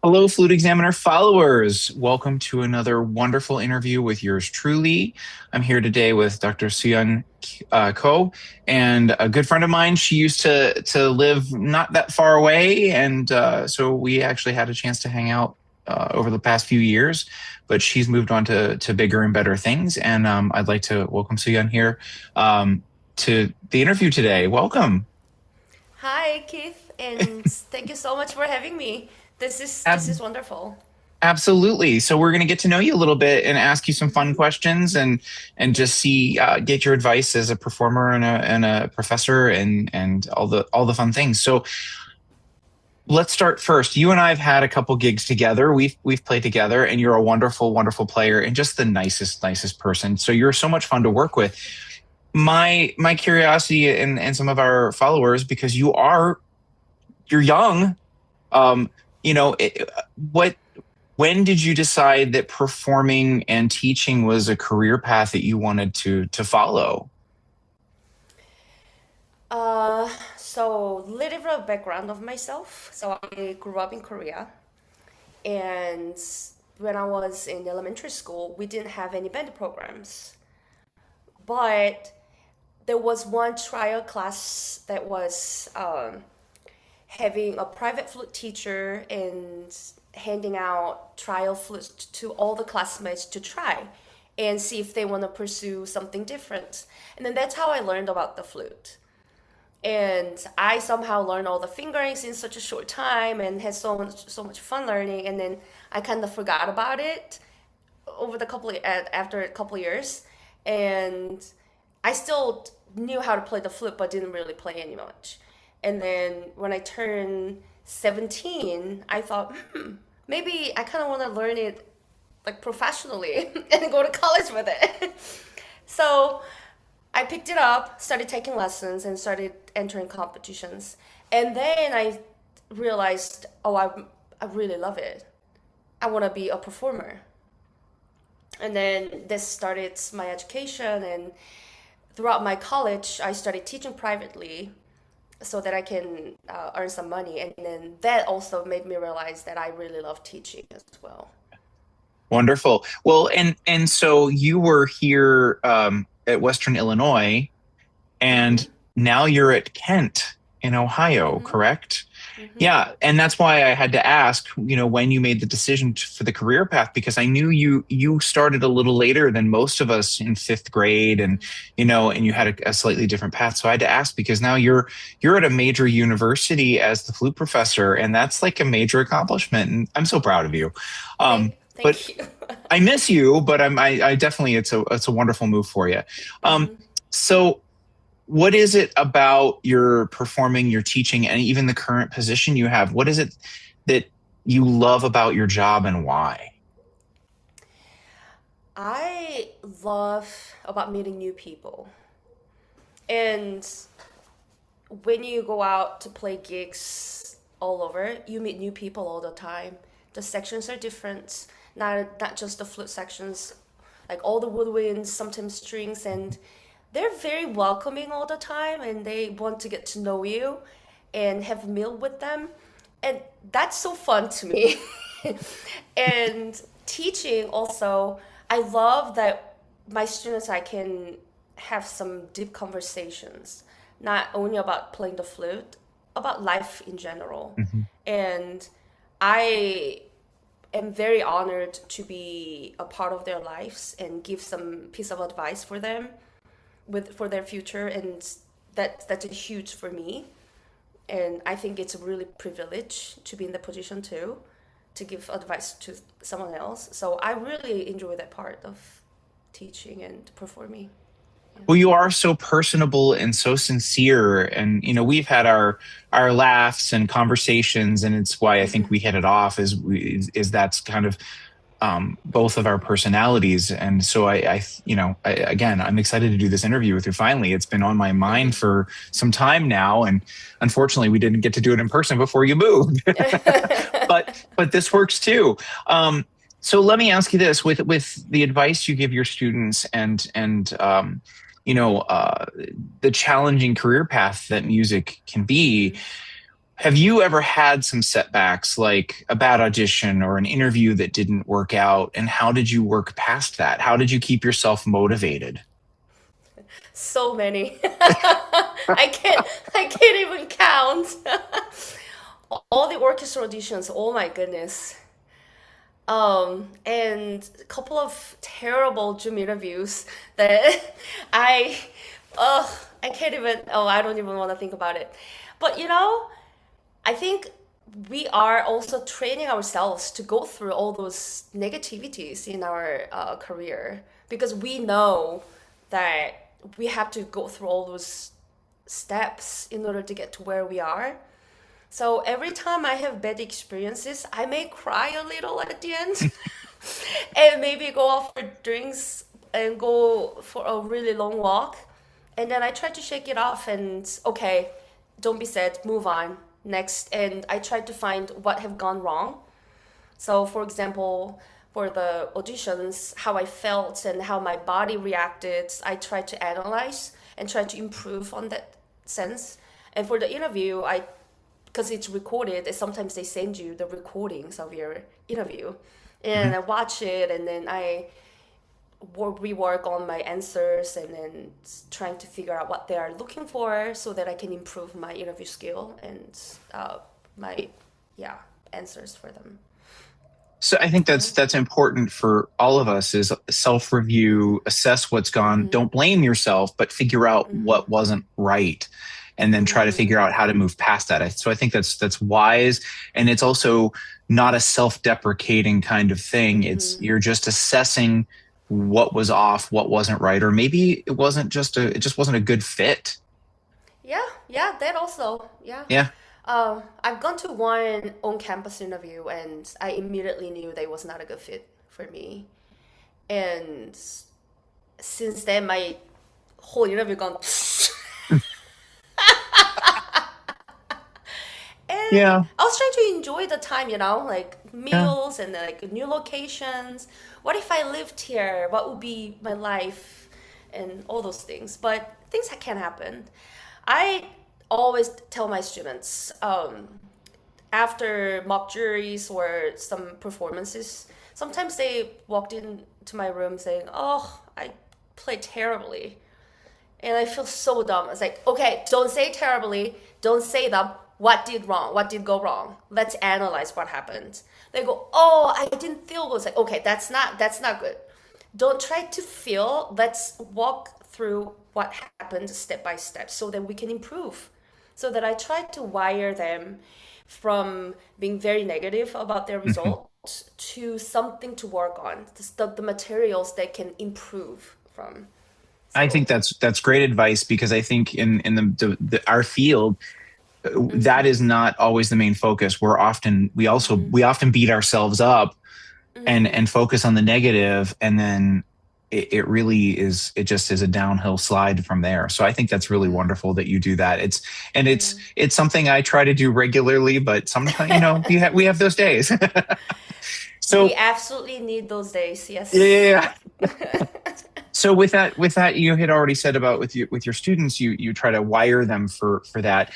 Hello, Flute Examiner followers. Welcome to another wonderful interview with yours truly. I'm here today with Dr. Suyeon Ko, and a good friend of mine. She used to live not that far away, and so we actually had a chance to hang out over the past few years. But she's moved on to bigger and better things, and I'd like to welcome Suyeon here to the interview today. Welcome. Hi, Keith, and thank you so much for having me. This is wonderful. Absolutely. So we're going to get to know you a little bit and ask you some fun Mhm. questions and just see get your advice as a performer and a professor and all the fun things. So let's start first. You and I have had a couple gigs together. We've played together, and you're a wonderful player and just the nicest person. So you're so much fun to work with. My curiosity and some of our followers, because you're young. Um, what when did you decide that performing and teaching was a career path that you wanted to follow? So little bit of background of myself. So I grew up in Korea, and when I was in elementary school, we didn't have any band programs. But there was one trial class that was having a private flute teacher and handing out trial flutes to all the classmates to try and see if they want to pursue something different. And then that's how I learned about the flute. And I somehow learned all the fingerings in such a short time and had so much fun learning. And then I kind of forgot about it over the after a couple of years, and I still knew how to play the flute, but didn't really play any much. And then when I turned 17, I thought, maybe I kind of want to learn it like professionally and go to college with it. So I picked it up, started taking lessons, and started entering competitions. And then I realized, oh, I really love it. I want to be a performer. And then this started my education. And throughout my college, I started teaching privately so that I can earn some money. And then that also made me realize that I really love teaching as well. Wonderful. Well, and so you were here at Western Illinois, and Mm-hmm. now you're at Kent in Ohio, Mm-hmm. correct? Mm-hmm. Yeah, and that's why I had to ask, when you made the decision for the career path, because I knew you started a little later than most of us in fifth grade, and you had a slightly different path. So I had to ask because now you're at a major university as the flute professor, and that's like a major accomplishment, and I'm so proud of you. Um, but Thank you. I miss you, but I definitely it's a wonderful move for you. Um, Hmm. so what is it about your performing, your teaching, and even the current position you have? What is it that you love about your job and why? I love about meeting new people. And when you go out to play gigs all over, you meet new people all the time. The sections are different, not just the flute sections, like all the woodwinds, sometimes strings, and they're very welcoming all the time, and they want to get to know you and have a meal with them, and that's so fun to me. And teaching also, I love that my students I can have some deep conversations, not only about playing the flute, about life in general. Mhm. And I am very honored to be a part of their lives and give some piece of advice for them for their future, and that's a huge for me. And I think it's a really privilege to be in the position too, to give advice to someone else. So I really enjoy that part of teaching and performing. Yeah. Well, you are so personable and so sincere, and we've had our laughs and conversations, and it's why I think we hit it off. Is that's kind of both of our personalities. And so again, I'm excited to do this interview with you. Finally, it's been on my mind for some time now, and unfortunately, we didn't get to do it in person before you moved. But this works too. So let me ask you this: with the advice you give your students, and you know uh, the challenging career path that music can be, Have you ever had some setbacks, like a bad audition or an interview that didn't work out? And how did you work past that? How did you keep yourself motivated? So many. I can't even count. All the orchestra auditions, oh my goodness. And a couple of terrible Zoom interviews that I, ugh, I can't even, oh, I don't even want to think about it. But I think we are also training ourselves to go through all those negativities in our career because we know that we have to go through all those steps in order to get to where we are. So every time I have bad experiences, I may cry a little at the end and maybe go out for drinks and go for a really long walk. And then I try to shake it off and, okay, don't be sad, move on, next. And I try to find what have gone wrong. So, for example, for the auditions, how I felt and how my body reacted, I try to analyze and try to improve on that sense. And for the interview, because it's recorded, and sometimes they send you the recordings of your interview, and Mhm. I watch it, and then I rework on my answers, and then trying to figure out what they are looking for, so that I can improve my interview skill and my yeah answers for them. So I think Yeah. that's important for all of us is self-review, assess what's gone. Mhm. Don't blame yourself, but figure out Mhm. what wasn't right and then try to Mhm. figure out how to move past that. So I think that's wise and it's also not a self-deprecating kind of thing. It's Mhm. you're just assessing what was off, what wasn't right, or maybe it just wasn't a good fit. Yeah, yeah, that also. Yeah. Yeah. I've gone to one on-campus interview and I immediately knew they was not a good fit for me. And since then, my whole interview gone. And Yeah. I was trying to enjoy the time, like Yeah. meals and like new locations. What if I lived here? What would be my life? And all those things. But things that can happen. I always tell my students after mock juries or some performances, sometimes they walked into my room saying, "Oh, I played terribly." And I feel so dumb. It's like, okay, don't say terribly. Don't say them. What did wrong? What did go wrong? Let's analyze what happened. They go, oh, I didn't feel good. It's like, okay, that's not good. Don't try to feel. Let's walk through what happened step by step so that we can improve. So that I try to wire them from being very negative about their Mhm. results to something to work on, the materials they can improve from. I think So that's great advice because I think in our field that mhm, is not always the main focus. mhm, We often beat ourselves up mhm, and focus on the negative, and then it really is it just is a downhill slide from there. So I think that's really yeah, wonderful that you do that. yeah. It's something I try to do regularly, but sometimes we have those days. We So absolutely need those days, yeah, yeah, yes. yeah. So with that you had already said about with your students you try to wire them for that.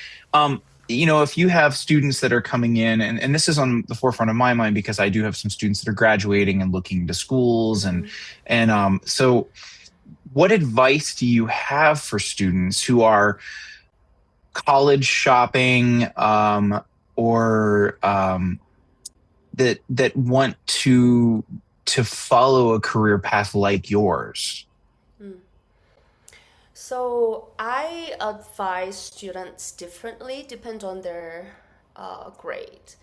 If you have students that are coming in and this is on the forefront of my mind because I do have some students that are graduating and looking to schools Mhm. and so what advice do you have for students who are college shopping or that want to follow a career path like yours? Mm. So I advise students differently, depend on their grade.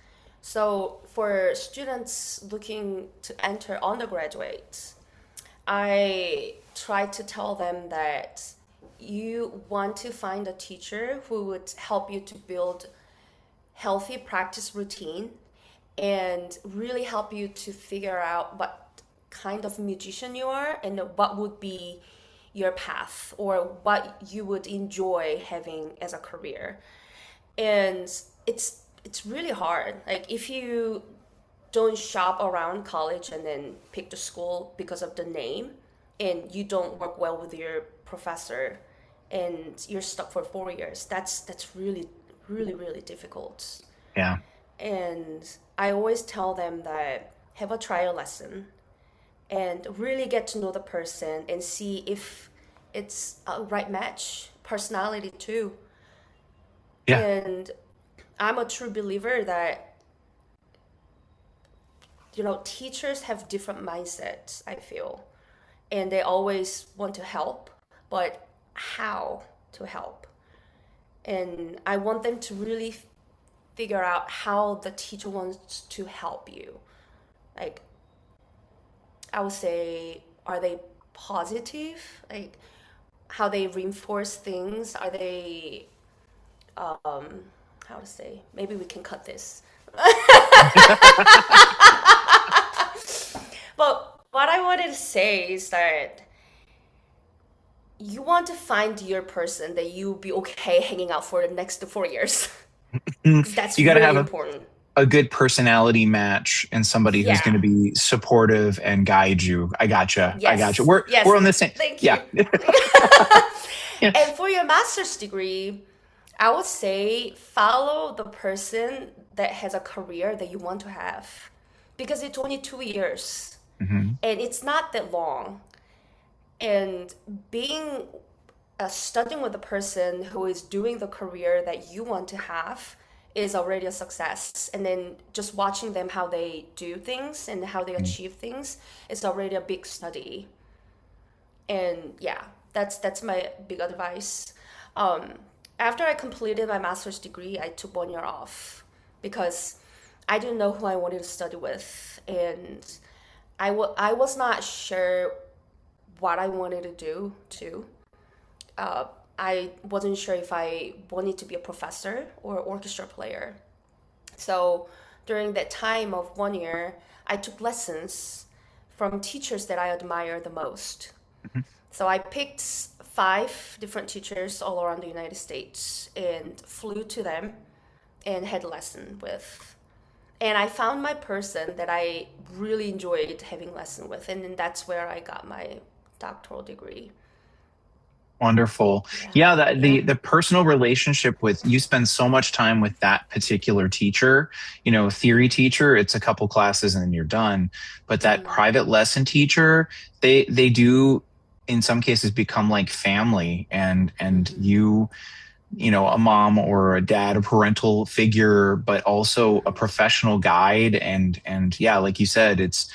So for students looking to enter undergraduate, I try to tell them that you want to find a teacher who would help you to build healthy practice routine and really help you to figure out what kind of musician you are and what would be your path or what you would enjoy having as a career. And it's really hard. Like if you don't shop around college and then pick the school because of the name and you don't work well with your professor and you're stuck for 4 years, that's really really, really difficult. Yeah. And I always tell them that have a trial lesson and really get to know the person and see if it's a right match, personality too. Yeah. And I'm a true believer that, teachers have different mindsets, I feel. And they always want to help, but how to help? And I want them to really figure out how the teacher wants to help you. Like, I would say, are they positive? Like, how they reinforce things? Are they, how to say, maybe we can cut this. But what I wanted to say is that you want to find your person that you'll be okay hanging out for the next 4 years. Mm, Because that's you got to really have important. a good personality match and somebody who's going Yeah. to be supportive and guide you. I gotcha. I gotcha. Yes. We're Yes. on the same. Thank Yeah. you. Yeah. And for your master's degree, I would say follow the person that has a career that you want to have because it's only 2 years Mhm. and it's not that long. And being studying with a person who is doing the career that you want to have is already a success. And then just watching them how they do things and how they Mm. achieve things is already a big study. And yeah, that's my big advice. Um, After I completed my master's degree, I took 1 year off because I didn't know who I wanted to study with, and I was not sure what I wanted to do too. Uh, I wasn't sure if I wanted to be a professor or orchestra player. So during that time of 1 year, I took lessons from teachers that I admire the most. Mhm. So I picked 5 different teachers all around the United States and flew to them and had a lesson with. And I found my person that I really enjoyed having lesson with, and then that's where I got my doctoral degree. Wonderful. Yeah, Yeah, yeah. the personal relationship with you spend so much time with that particular teacher, theory teacher, it's a couple classes and then you're done. But that Mm, private lesson teacher, they do in some cases become like family and mm-hmm, a mom or a dad, a parental figure, but also a mm-hmm, professional guide. And yeah, like you said, it's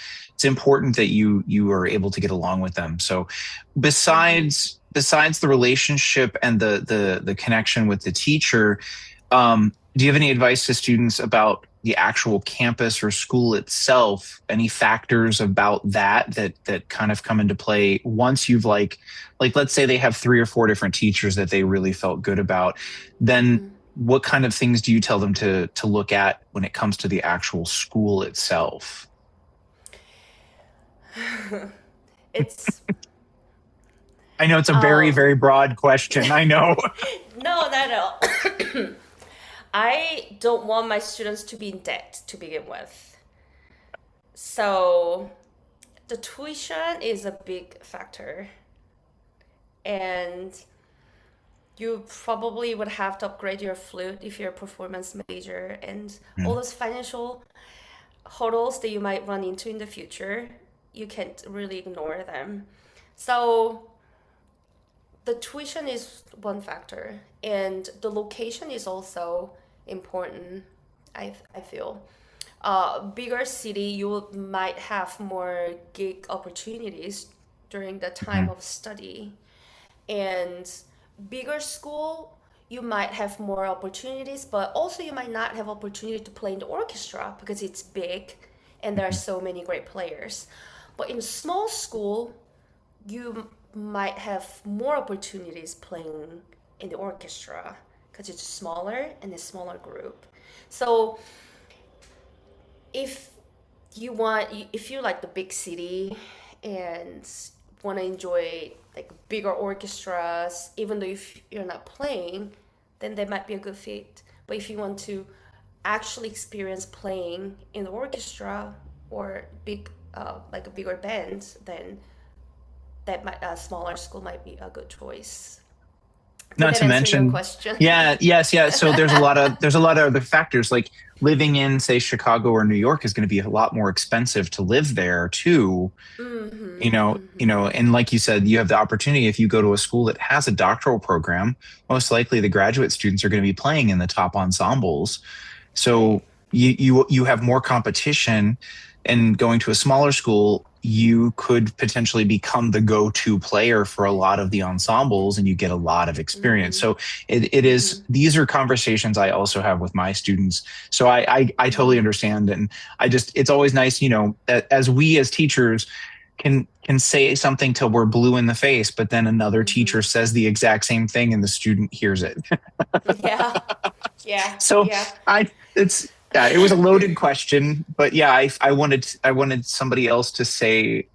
important that you are able to get along with them. So mm-hmm. besides the relationship and the connection with the teacher, do you have any advice to students about the actual campus or school itself? Any factors about that kind of come into play once you've like let's say they have 3 or 4 different teachers that they really felt good about, then what kind of things do you tell them to look at when it comes to the actual school itself? It's I know it's a very, um very broad question. I know. no, not at all. I don't want my students to be in debt to begin with. So the tuition is a big factor, and you probably would have to upgrade your flute if you're a performance major, and all Mm, those financial hurdles that you might run into in the future, you can't really ignore them. So the tuition is one factor, and the location is also important. I feel. Bigger city, you might have more gig opportunities during the time mhm, of study, and bigger school, you might have more opportunities, but also you might not have opportunity to play in the orchestra because it's big and there are mhm. so many great players. But in small school, you might have more opportunities playing in the orchestra because it's smaller and a smaller group. So if if you like the big city and want to enjoy like bigger orchestras, even though if you're not playing, then that might be a good fit. But if you want to actually experience playing in the orchestra or like a bigger band, then that might a smaller school might be a good choice. Did Not that to answer your mention, question? yeah, yes, yeah. So there's a lot of other factors like living in, say, Chicago or New York is going to be a lot more expensive to live there too. And like you said, you have the opportunity if you go to a school that has a doctoral program, most likely the graduate students are going to be playing in the top ensembles. Right. So you have more competition, and going to a smaller school, you could potentially become the go-to player for a lot of the ensembles, and you get a lot of experience. Mm-hmm. So it is. Mm-hmm. These are conversations I also have with my students. So I totally Mm-hmm. understand, and it's always nice, as we as teachers can say something till we're blue in the face, but then another Mm-hmm. teacher says the exact same thing and the student hears it. Yeah. Yeah. So Yeah. it's yeah, it was a loaded question, but yeah, I wanted somebody else to say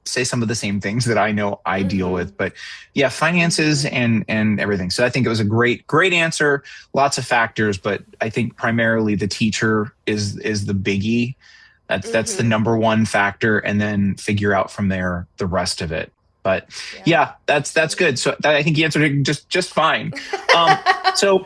some of the same things that I know I deal Mm-hmm. with. But yeah, finances Mm-hmm. and everything. So I think it was a great answer. Lots of factors, but I think primarily the teacher is the biggie. That's the Mm-hmm. number one factor, and then figure out from there the rest of it. But Yeah. yeah, that's good. Absolutely. So I think you answered it just fine. Um, so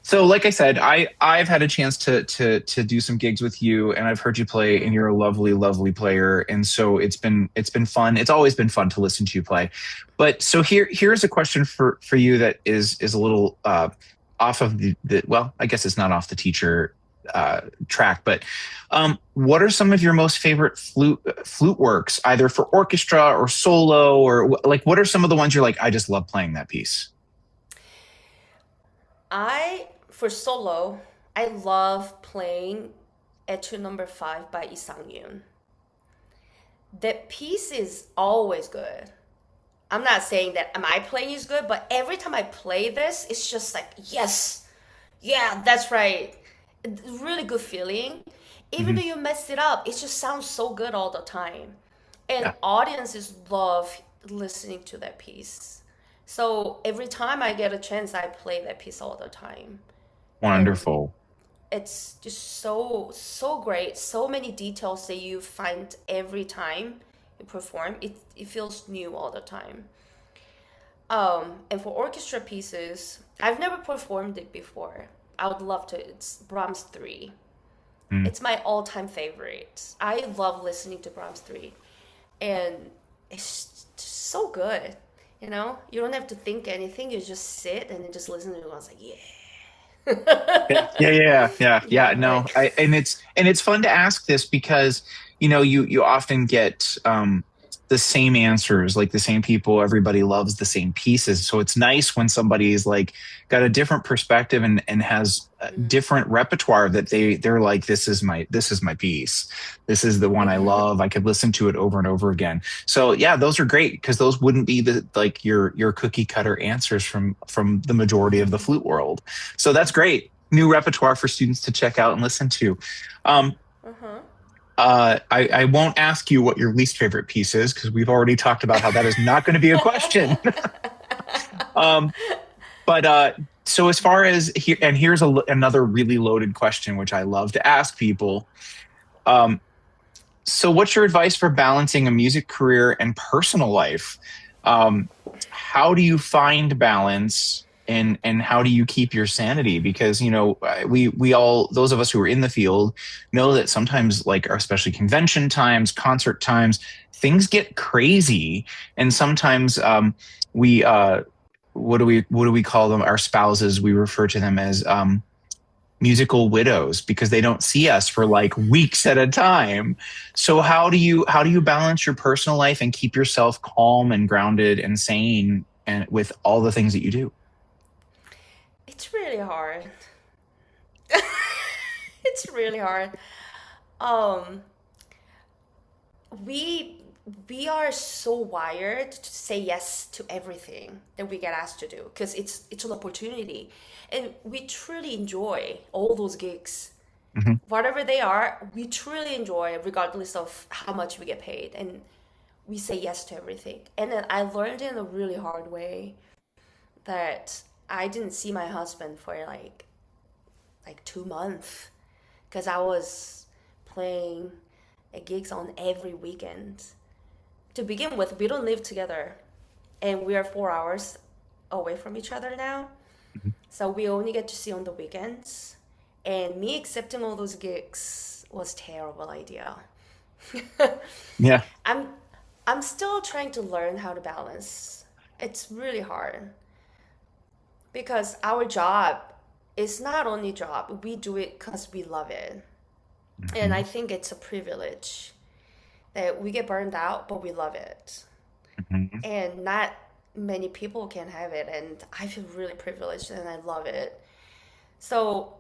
so like I said, I've had a chance to do some gigs with you, and I've heard you play, and Mm-hmm. you're a lovely player, and so it's been fun. It's always been fun to listen to you play. But so here's a question for you that is a little off of the well, I guess it's not off the teacher track, but what are some of your most favorite flute works, either for orchestra or solo, or like what are some of the ones you're like, I just love playing that piece? For solo, I love playing Etude Number 5 by Isang. That piece is always good. I'm not saying that my playing is good, but every time I play this, it's just like, yes, yeah, that's right. Really good feeling. Even Hmm. though you mess it up, it just sounds so good all the time. And Yeah, audiences love listening to that piece. So every time I get a chance, I play that piece all the time. And wonderful. it's just so great. So many details that you find every time you perform. It feels new all the time. And for orchestra pieces, I've never performed it before. I would love to. It's Brahms 3. Mm. It's my all-time favorite. I love listening to Brahms 3. And it's just so good. You don't have to think anything. You just sit and then just listen to it. I was like, Yeah, yeah. yeah. Yeah, No, right. and it's fun to ask this because you often get the same answers, like the same people. Everybody loves the same pieces, so it's nice when somebody's like got a different perspective and has a different repertoire that they're like, this is my piece. This is the one I love. I could listen to it over and over again. So yeah, those are great because those wouldn't be the like your cookie cutter answers from the majority of the flute world. So that's great. New repertoire for students to check out and listen to. Um, Uh-huh. I won't ask you what your least favorite piece is because we've already talked about how that is not going to be a question. um, but so as far as here, and here's another really loaded question, which I love to ask people. Um, so what's your advice for balancing a music career and personal life? How do you find balance, and how do you keep your sanity? Because we all, those of us who are in the field, know that sometimes, like especially convention times, concert times, things get crazy, and sometimes we what do we call them? Our spouses, we refer to them as musical widows because they don't see us for like weeks at a time. So how do you balance your personal life and keep yourself calm and grounded and sane and with all the things that you do? It's really hard. It's really hard. Um, we we are so wired to say yes to everything that we get asked to do because it's an opportunity, and we truly enjoy all those gigs, Hmm. whatever they are. We truly enjoy regardless of how much we get paid, and we say yes to everything. And then I learned in a really hard way that I didn't see my husband for like 2 months because I was playing gigs on every weekend. To begin with, we don't live together, and we are 4 hours away from each other now. Mhm. So we only get to see on the weekends. And me accepting all those gigs was terrible idea. Yeah. I'm I'm still trying to learn how to balance. It's really hard because our job is not only job. We do it because we love it. And I Mhm. think it's a privilege that we get burned out, but we love it. Mhm. And not many people can have it. And I feel really privileged and I love it. So,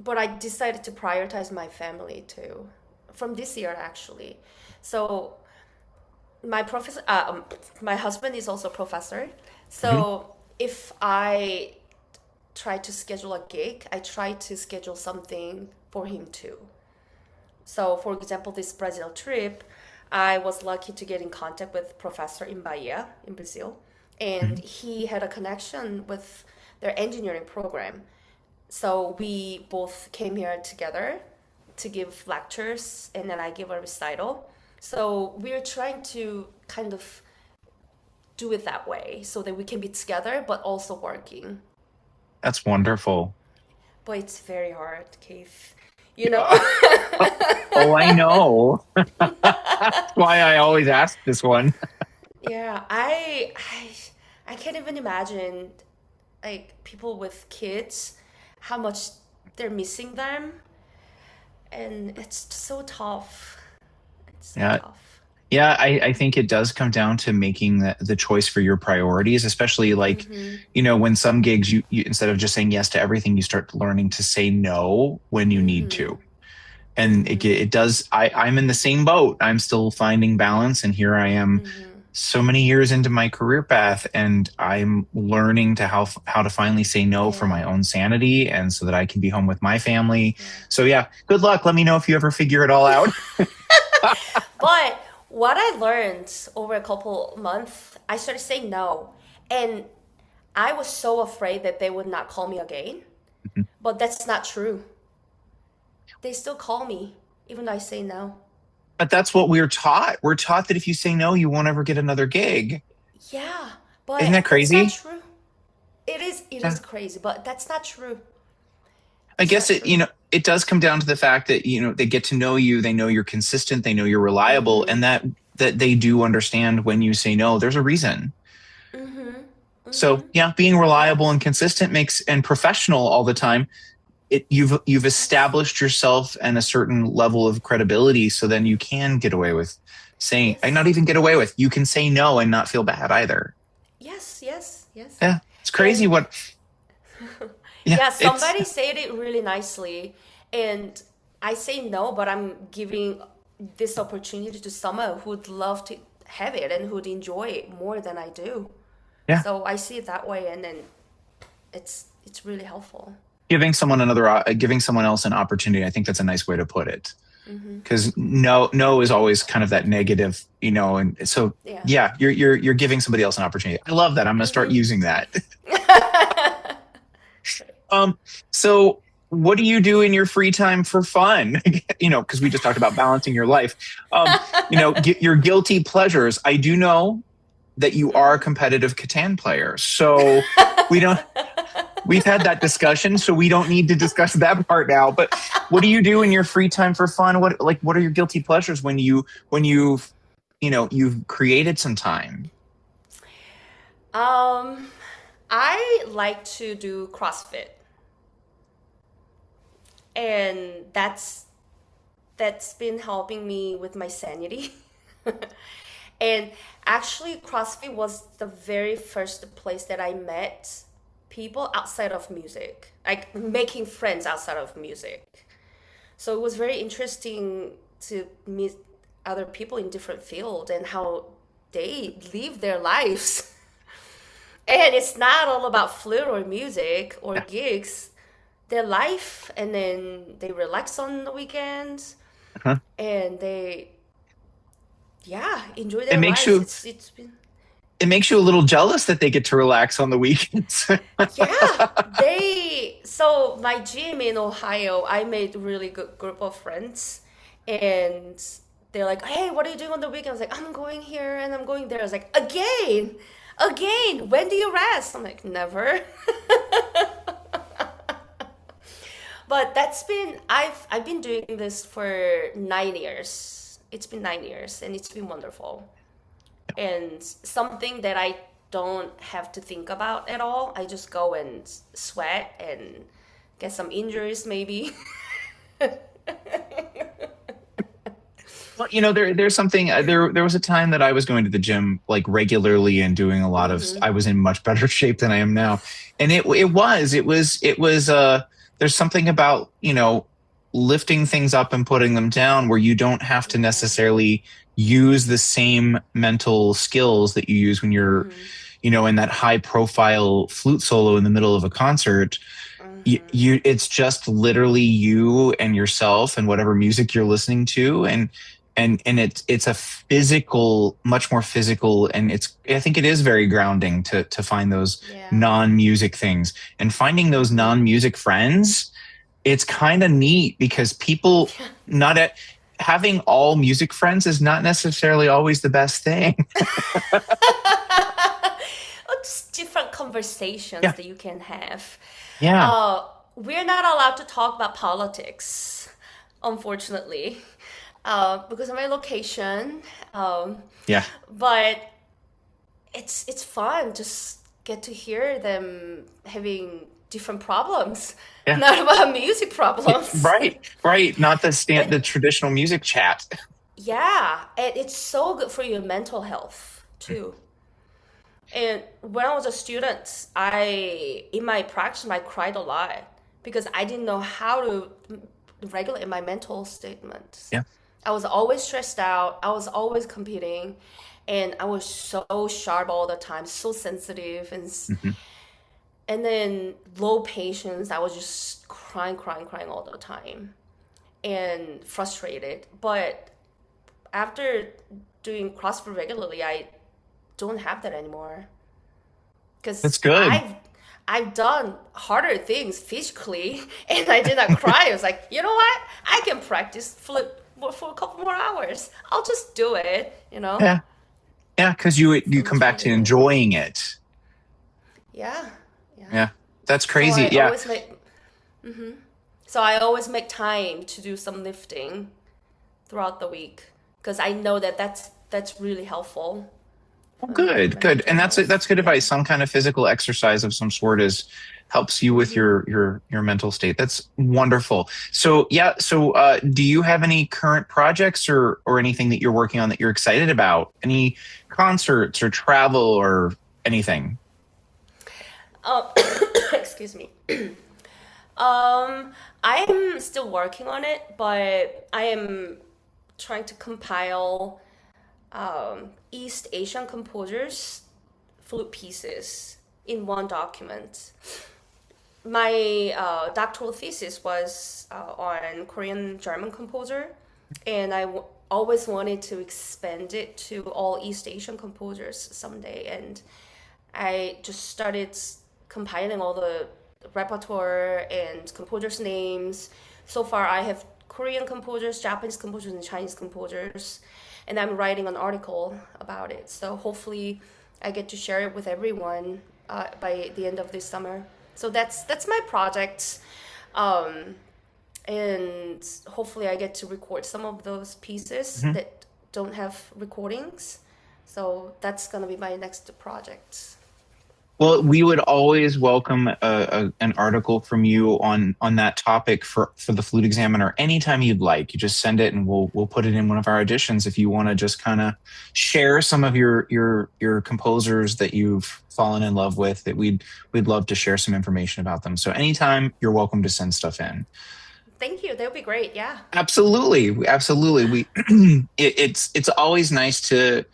but I decided to prioritize my family too from this year actually. So my professor, my husband is also a professor. Mhm. So if I try to schedule a gig, I try to schedule something for him too. So, for example, this Brazil trip, I was lucky to get in contact with professor in Bahia, in Brazil, and Mhm. he had a connection with their engineering program. So we both came here together to give lectures, and then I give a recital. So we're trying to kind of do it that way so that we can be together but also working. That's wonderful. But it's very hard, Keith. You know? Uh, oh, I know. That's why I always ask this one. Yeah, I can't even imagine like people with kids how much they're missing them, and it's so tough. It's so Yeah. tough. Yeah, I think it does come down to making the choice for your priorities, especially like, Mm-hmm. when some gigs you instead of just saying yes to everything, you start learning to say no when you need Mm-hmm. to. And Mm-hmm. it does, I'm in the same boat. I'm still finding balance, and here I am Mm-hmm. so many years into my career path, and I'm learning to how to finally say no for my Yeah. own sanity and so that I can be home with my family. Yeah. So yeah, good luck. Let me know if you ever figure it all out. But what I learned over a couple months, I started saying no. And I was so afraid that they would not call me again. But that's not true. They still call me, even though I say no. But that's what we're taught. We're taught that if you say no, you won't ever get another gig. Yeah, Isn't that but that's not crazy? true. It is Uh, crazy, but that's not true. I It's guess not true. it does come down to the fact that, they get to know you, they know you're consistent, they know you're reliable, Mm-hmm. and that they do understand when you say no, there's a reason. Mm-hmm. So Mm-hmm. yeah, being Yeah. reliable and consistent makes and professional all the time. You've Yes. established yourself and a certain level of credibility, so then you can get away with saying, and not Yes. even get away with, you can say no and not feel bad either. Yes. Yes. Yes. Yeah, it's crazy And what. Yeah, yeah, it's somebody said it really nicely, and I say no, but I'm giving this opportunity to someone who'd love to have it and who'd enjoy it more than I do. yeah, So I see it that way, and then it's really helpful. giving someone else an opportunity. I think that's a nice way to put it, Mm-hmm. because no is always kind of that negative, and so Yeah. yeah, you're giving somebody else an opportunity. I love that. I'm going to start Mm-hmm. using that. Um, so what do you do in your free time for fun? Because we just talked about balancing your life. Get your guilty pleasures. I do know that you are a competitive Catan player, so we don't. We've had that discussion, so we don't need to discuss that part now. But what do you do in your free time for fun? What are your guilty pleasures when you've created some time? Um, I like to do CrossFit, and that's been helping me with my sanity. And actually, CrossFit was the very first place that I met people outside of music, like making friends outside of music. So it was very interesting to meet other people in different fields and how they live their lives. And it's not all about flute or music or Yeah. gigs. Their life, and then they relax on the weekends, Uh-huh. and they, yeah, enjoy It their makes lives. you It's been, it makes you a little jealous that they get to relax on the weekends. yeah, they, so my gym in Ohio, I made a really good group of friends, and they're like, hey, what are you doing on the weekend? I was like, I'm going here and I'm going there. I was like, again, Again, when do you rest? I'm like, never. But I've been doing this for 9 years. It's been 9 years and it's been wonderful. And something that I don't have to think about at all. I just go and sweat and get some injuries maybe. Well, there's something. There was a time that I was going to the gym like regularly and doing a lot of. Hmm. I was in much better shape than I am now, and it was. There's something about lifting things up and putting them down where you don't have to Yeah. necessarily use the same mental skills that you use when you're Hmm. in that high profile flute solo in the middle of a concert. Hmm. It's just literally you and yourself and whatever music you're listening to, and it's a physical, much more physical, and I think it is very grounding to find those Yeah. non-music things, and finding those Hmm. non-music friends. It's kind of neat because people not at having all music friends is not necessarily always the best thing. Just different conversations Yeah. that you can have. Yeah. We're not allowed to talk about politics, unfortunately, because of my location. Yeah. But it's fun. Just get to hear them having different problems, Yeah. not about music problems. Right. Right. Not the traditional music chat. Yeah, and it's so good for your mental health too. And when I was a student, in my practice, I cried a lot because I didn't know how to regulate my mental statements. Yeah. I was always stressed out. I was always competing, and I was so sharp all the time, so sensitive, Mhm. and then low patience. I was just crying, crying, crying all the time, and frustrated. But after doing CrossFit regularly, I don't have that anymore That's because good. I've done harder things physically and I did not cry. I was like, you know what? I can practice flip for a couple more hours. I'll just do it. Yeah. Yeah. Because you So come it's back really to good. enjoying it. Yeah, yeah. Yeah. That's So crazy. Yeah. I always make time to do some lifting throughout the week because I know that that's really helpful Well, for good, my good. mental And that's health. good Yeah. advice. Some kind of physical exercise of some sort is helps you with Hmm. your mental state. That's wonderful. So yeah, so do you have any current projects or anything that you're working on that you're excited about? Any concerts or travel or anything? Oh, excuse me. I'm still working on it, but I am trying to compile East Asian composers' flute pieces in one document. My doctoral thesis was on Korean German composer, and always wanted to expand it to all East Asian composers someday. And I just started compiling all the repertoire and composers' names. So far, I have Korean composers, Japanese composers, and Chinese composers, and I'm writing an article about it. So hopefully, I get to share it with everyone by the end of this summer. So that's my project, um, and hopefully, I get to record some of those pieces Mhm. that don't have recordings. So that's gonna be my next project. Well, we would always welcome an article from you on that topic for the Flute Examiner anytime you'd like. You just send it, and we'll put it in one of our editions. If you want to just kind of share some of your composers that you've fallen in love with, that we'd love to share some information about them. So anytime you're welcome to send stuff in. Thank you. That would be great. Yeah. Absolutely, absolutely. It's always nice to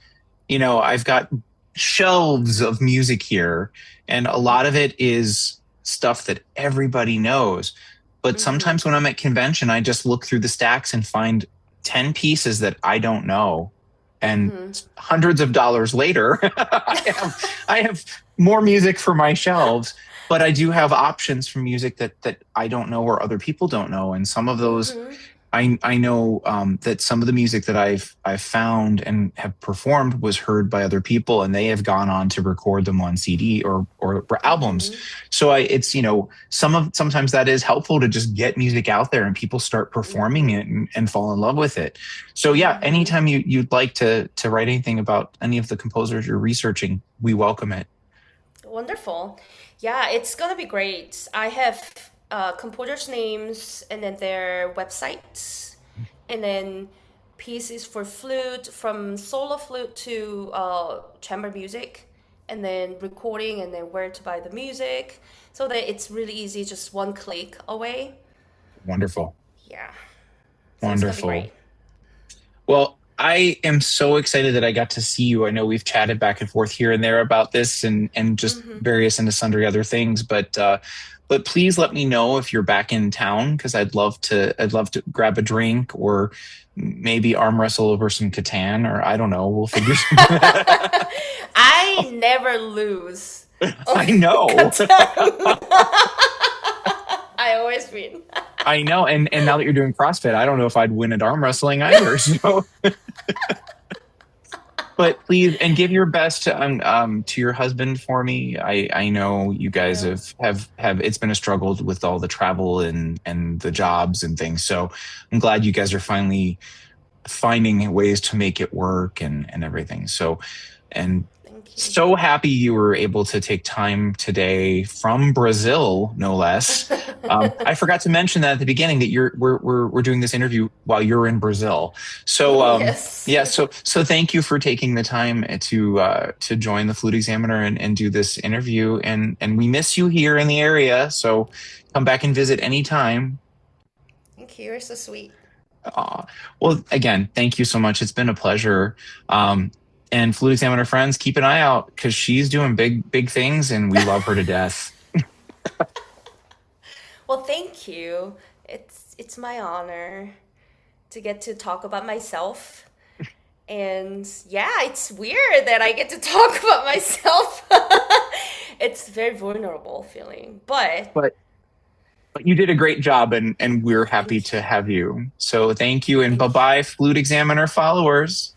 I've got shelves of music here, and a lot of it is stuff that everybody knows. But Mm-hmm. sometimes when I'm at convention, I just look through the stacks and find 10 pieces that I don't know. And Mm-hmm. hundreds of dollars later, I have more music for my shelves, but I do have options for music that I don't know or other people don't know. And some of those Mm-hmm. I know that some of the music that I've found and have performed was heard by other people, and they have gone on to record them on CD or albums. Mm-hmm. So it's sometimes that is helpful to just get music out there and people start performing Mm-hmm. it and fall in love with it. So yeah, Mm-hmm. anytime you'd like to write anything about any of the composers you're researching, we welcome it. Wonderful. Yeah, it's gonna be great. I have composers' names and then their websites, and then pieces for flute, from solo flute to chamber music, and then recording, and then where to buy the music, so that it's really easy, just one click away. Wonderful. Yeah, so it's gonna be Wonderful. great. Well, I am so excited that I got to see you. I know we've chatted back and forth here and there about this and just Hmm. various and sundry other things, but please let me know if you're back in town because I'd love to grab a drink or maybe arm wrestle over some Catan or I don't know. We'll figure something. I never lose. I Oh, know. Catan. I always win. I know. And now that you're doing CrossFit, I don't know if I'd win at arm wrestling either. So but please and give your best to your husband for me. I know you I guys will. have it's been a struggle with all the travel and the jobs and things. So I'm glad you guys are finally finding ways to make it work and everything. So and Thank you. so happy you were able to take time today from Brazil, no less. I forgot to mention that at the beginning that we're doing this interview while you're in Brazil. So Yes. yeah, so thank you for taking the time to join the Flute Examiner and do this interview. And we miss you here in the area. So come back and visit anytime. Thank you. You're so sweet. Uh, well, again, thank you so much. It's been a pleasure. And Flute Examiner friends, keep an eye out because she's doing big things, and we love her to death. Well, thank you. It's my honor to get to talk about myself. And yeah, it's weird that I get to talk about myself. It's very vulnerable feeling, but But but you did a great job, and we're happy thank to you. have you. So thank you, and bye Thank you. bye, Flute Examiner followers.